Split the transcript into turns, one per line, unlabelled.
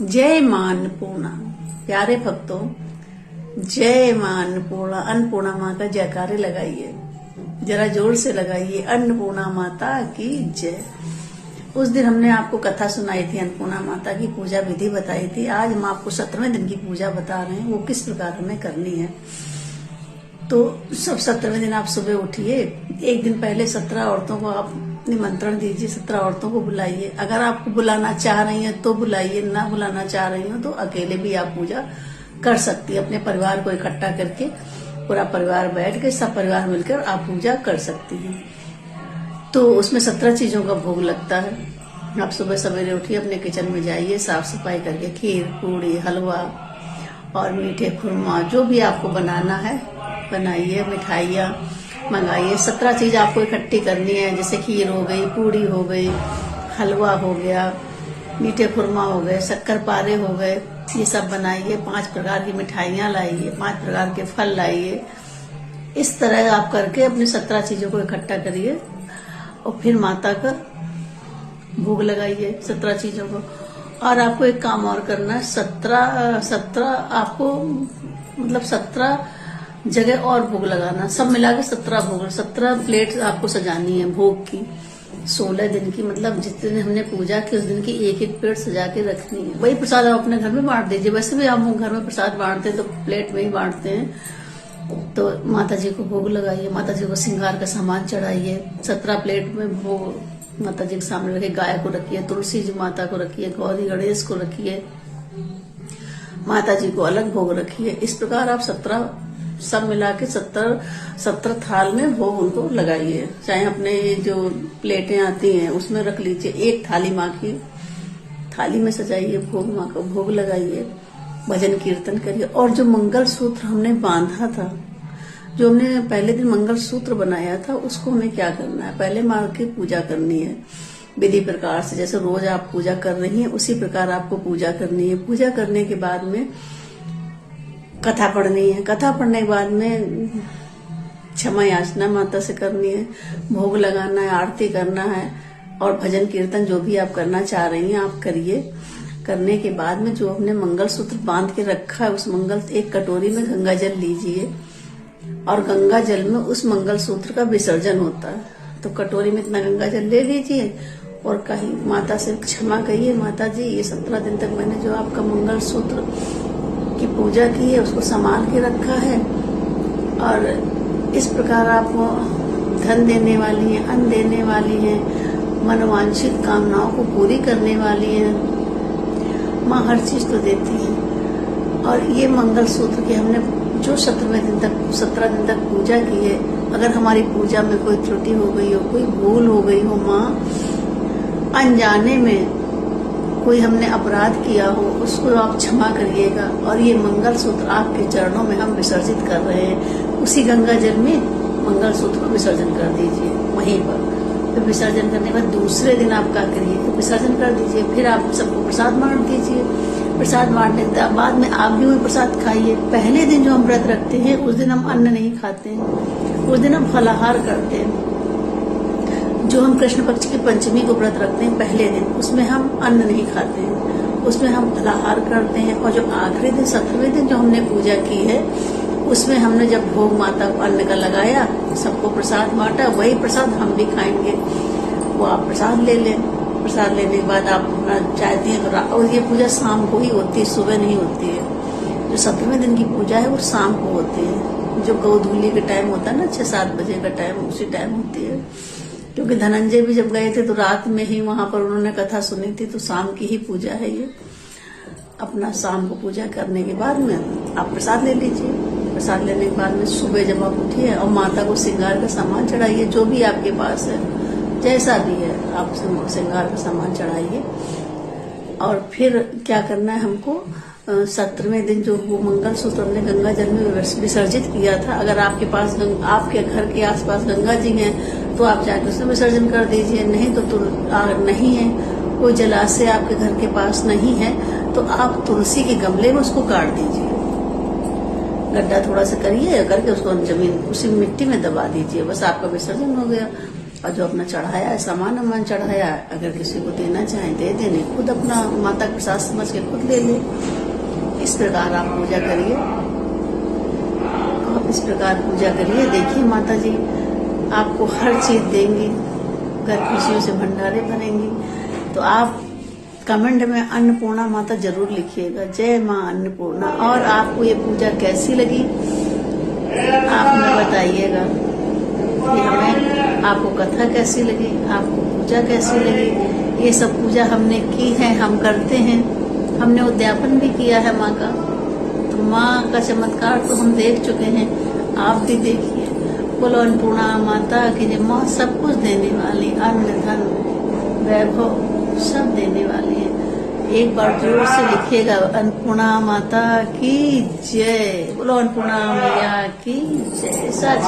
जय मां अन्नपूर्णा। प्यारे भक्तों, जय मां अन्नपूर्णा। अन्नपूर्णा माँ का जयकारे लगाइए, जरा जोर से लगाइए। अन्नपूर्णा माता की जय। उस दिन हमने आपको कथा सुनाई थी, अन्नपूर्णा माता की पूजा विधि बताई थी। आज हम आपको 17वें दिन की पूजा बता रहे हैं, वो किस प्रकार हमें करनी है। तो सब 17वें दिन आप सुबह उठिए, एक दिन पहले 17 औरतों को आप निमंत्रण दीजिए, 17 औरतों को बुलाइए। अगर आपको बुलाना चाह रही हैं तो बुलाइए, ना बुलाना चाह रही हो तो अकेले भी आप पूजा कर सकती है। अपने परिवार को इकट्ठा करके, पूरा परिवार बैठ के, सब परिवार मिलकर आप पूजा कर सकती हैं। तो उसमें 17 चीजों का भोग लगता है। आप सुबह सवेरे उठिए, अपने किचन में जाइए, साफ सफाई करके खीर, पूड़ी, हलवा और मीठे खुरमा जो भी आपको बनाना है बनाइए। मिठाइयाँ मंगाइए। 17 चीज आपको इकट्ठी करनी है, जैसे खीर हो गई, पूड़ी हो गई, हलवा हो गया, मीठे खुरमा हो गए, शक्कर पारे हो गए। ये सब बनाइए। 5 प्रकार की मिठाइयाँ लाइए, 5 प्रकार के फल लाइए। इस तरह आप करके अपनी 17 चीजों को इकट्ठा करिए और फिर माता का भोग लगाइए 17 चीजों को। और आपको एक काम और करना है, 17 आपको मतलब 17 जगह और भोग लगाना, सब मिला के 17 भोग, 17 प्लेट आपको सजानी है भोग की। 16 दिन की, मतलब जिस दिन हमने पूजा की उस दिन की एक एक प्लेट सजा के रखनी है। वही प्रसाद आप अपने घर में बांट दीजिए। वैसे भी हम घर में प्रसाद बांटते हैं तो प्लेट में ही बांटते हैं। तो माता जी को भोग लगाइए, माता जी को श्रृंगार का सामान चढ़ाइए। 17 प्लेट में भोग माता जी के सामने रखिए। गाय को रखिए, तुलसी जी माता को रखिए, गौरी गणेश को रखिए, माता जी को अलग भोग रखिए। इस प्रकार आप 17 सब मिला के 17 थाल में भोग उनको लगाइए। चाहे अपने जो प्लेटें आती हैं उसमें रख लीजिए। एक थाली माँ की थाली में सजाइए, भोग माँ को भोग लगाइए, भजन कीर्तन करिए। और जो मंगल सूत्र हमने बांधा था, जो हमने पहले दिन मंगल सूत्र बनाया था, उसको हमें क्या करना है, पहले माँ की पूजा करनी है विधि प्रकार से। जैसे रोज आप पूजा कर रही हैं उसी प्रकार आपको पूजा करनी है। पूजा करने के बाद में कथा पढ़नी है। कथा पढ़ने के बाद में क्षमा याचना माता से करनी है, भोग लगाना है, आरती करना है और भजन कीर्तन जो भी आप करना चाह रही हैं आप करिए। करने के बाद में जो हमने मंगल सूत्र बांध के रखा है, उस एक कटोरी में गंगा जल लीजिए और गंगा जल में उस मंगल सूत्र का विसर्जन होता है। तो कटोरी में इतना गंगा जल ले लीजिए और कहीं माता से क्षमा कहिए, माता जी ये 17 दिन तक मैंने जो आपका मंगल सूत्र की पूजा की है उसको संभाल के रखा है और इस प्रकार आप धन देने वाली हैं, अन्न देने वाली हैं, मनोवांछित कामनाओं को पूरी करने वाली हैं। माँ हर चीज तो देती है। और ये मंगल सूत्र की हमने जो 17 दिन तक पूजा की है, अगर हमारी पूजा में कोई त्रुटि हो गई हो, कोई भूल हो गई हो, माँ अनजाने में कोई हमने अपराध किया हो, उसको आप क्षमा करिएगा। और ये मंगल सूत्र आपके चरणों में हम विसर्जित कर रहे हैं। उसी गंगा जल में मंगल सूत्र को विसर्जन कर दीजिए वहीं पर। फिर विसर्जन करने के बाद दूसरे दिन आप क्या करिए, तो विसर्जन कर दीजिए। फिर आप सबको प्रसाद बांट दीजिए। प्रसाद बांटने के बाद में आप भी वही प्रसाद खाइए। पहले दिन जो हम व्रत रखते हैं उस दिन हम अन्न नहीं खाते हैं, उस दिन हम फलाहार करते हैं। जो हम कृष्ण पक्ष की पंचमी को व्रत रखते हैं पहले दिन, उसमें हम अन्न नहीं खाते हैं, उसमें हम फलाहार करते हैं। और जो आखिरी दिन 17वें दिन जो हमने पूजा की है, उसमें हमने जब भोग माता को अन्न का लगाया, सबको प्रसाद बांटा, वही प्रसाद हम भी खाएंगे। वो आप प्रसाद ले लें। प्रसाद लेने के बाद आप अपना चाहती हैं तो, और ये पूजा शाम को ही होती है, सुबह नहीं होती है। जो 17वें दिन की पूजा है वो शाम को होती है। जो गोधूली के टाइम होता है ना, 6-7 बजे का टाइम, उसी टाइम होती है। क्योंकि धनंजय भी जब गए थे तो रात में ही वहां पर उन्होंने कथा सुनी थी, तो शाम की ही पूजा है ये। अपना शाम को पूजा करने के बाद में आप प्रसाद ले लीजिए। प्रसाद लेने के बाद में सुबह जब आप उठिए और माता को श्रृंगार का सामान चढ़ाइए, जो भी आपके पास है, जैसा भी है आप श्रृंगार का सामान चढ़ाइए। और फिर क्या करना है हमको, 17वें दिन जो वो मंगल सूत्र हमने गंगा जल में विसर्जित किया था, अगर आपके पास आपके घर के आसपास गंगा जी हैं तो आप जाकर उसमें विसर्जन कर दीजिए। नहीं तो नहीं है, कोई जलाशय आपके घर के पास नहीं है, तो आप तुलसी के गमले में उसको काट दीजिए। गड्ढा थोड़ा सा करिए, करके उसको जमीन उसी मिट्टी में दबा दीजिए, बस आपका विसर्जन हो गया। और जो अपना चढ़ाया है सामान वामान चढ़ाया है, अगर किसी को देना चाहें दे देने, खुद अपना माता प्रसाद समझ के खुद ले ले। इस प्रकार आप पूजा करिए, आप इस प्रकार पूजा करिए। देखिए माता जी आपको हर चीज देंगी, घर खुशियों से भंडारे भरेंगी। तो आप कमेंट में अन्नपूर्णा माता जरूर लिखिएगा, जय माँ अन्नपूर्णा। और आपको ये पूजा कैसी लगी आप हमें बताइएगा कि हमें आपको कथा कैसी लगी, आपको पूजा कैसी लगी। ये सब पूजा हमने की है, हम करते हैं, हमने उद्यापन भी किया है माँ का। तो माँ का चमत्कार तो हम देख चुके हैं, आप भी देखिए। बोलो अन्नपूर्णा माता की जय। माँ सब कुछ देने वाली, अन्न धन वैभव सब देने वाली है। एक बार जोर से लिखिएगा, अन्नपूर्णा माता की जय। बोलो अन्नपूर्णा मैया की जय। सच